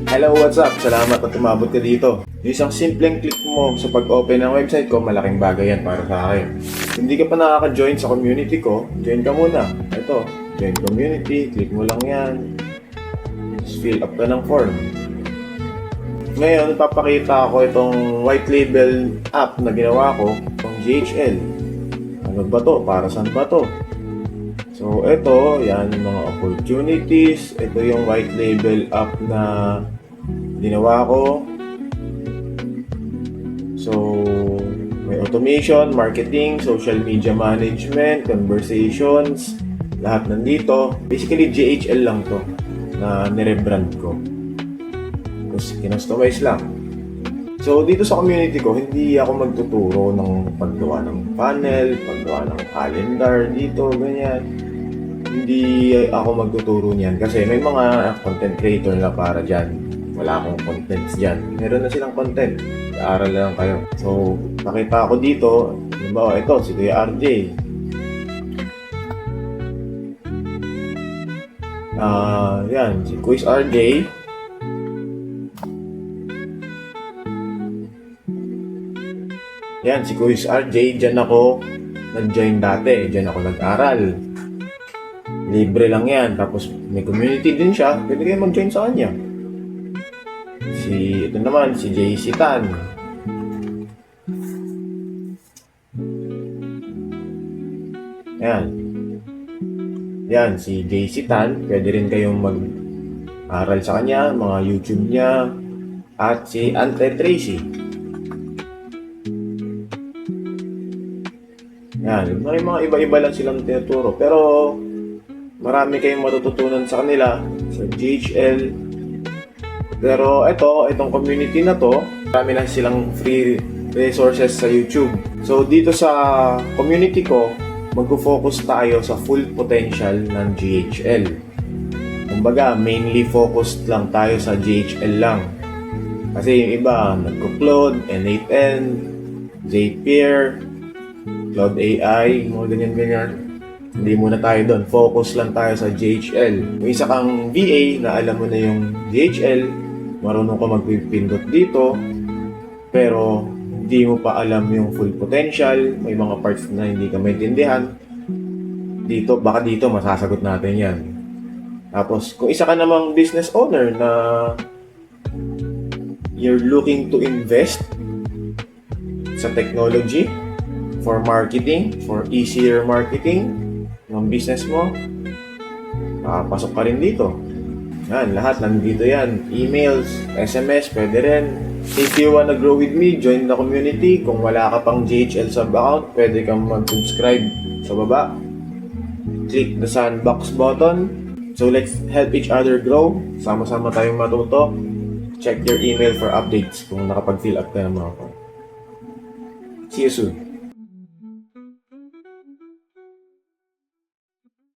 Hello, what's up? Salamat at umabot ka dito. Yung isang simpleng click mo sa pag-open ng website ko, malaking bagay yan para sa akin. Kung hindi ka pa nakaka-join sa community ko, join ka muna. Ito, join community, click mo lang yan. Just fill up ka ng form. Ngayon, papakita ko itong white label app na ginawa ko, itong GHL. Ano ba to? Para saan ba to? So, ito, yan yung mga opportunities. Ito yung white label app na ginawa ko. So, may automation, marketing, social media management, conversations, lahat nandito. Basically, GHL lang to na nirebrand ko. Tapos, kinustomize lang. So, dito sa community ko, hindi ako magtuturo ng paggawa ng panel, paggawa ng calendar dito, ganyan. Hindi ako magtuturo niyan kasi may mga content creator na para dyan. Wala akong contents dyan. Meron na silang content. Aaral lang kayo. So, nakita ako dito, halimbawa ito, si Kuya RJ. Yan, si Quiz RJ. Yan, si Quiz RJ, dyan ako nag-join dati. Dyan ako nag-aral. Libre lang yan. Tapos may community din siya. Pwede kayo mag-join sa kanya. Ito naman, si JC Tan. Yan. Yan, si JC Tan. Pwede rin kayong mag-aral sa kanya, mga YouTube niya. At si Ante Tracy. Yan, may mga iba-iba lang silang tinuturo. Pero marami kayong matututunan sa kanila sa GHL. Pero itong community na to, marami lang silang free resources sa YouTube. So dito sa community ko, magfo-focus tayo sa full potential ng GHL. Kumbaga, mainly focused lang tayo sa GHL lang. Kasi yung iba, nagko-Claude, N8N, Zapier, Cloud AI, mga ganyan-ganyan. Hindi muna tayo doon. Focus lang tayo sa GHL. Kung isa kang VA na alam mo na yung GHL, marunong ka magpipindot dito, pero hindi mo pa alam yung full potential, may mga parts na hindi ka maintindihan, baka dito masasagot natin yan. Tapos, kung isa ka namang business owner na you're looking to invest sa technology, for marketing, for easier marketing ng business mo, pasok ka rin dito. Yan, lahat nandito yan. Emails, SMS, pwede rin. If you wanna grow with me, join the community. Kung wala ka pang GHL sub account, pwede kang mag-subscribe sa baba. Click the sandbox button. So let's help each other grow. Sama-sama tayong matuto. Check your email for updates kung nakapag-fill up ka ng mga form. See you soon.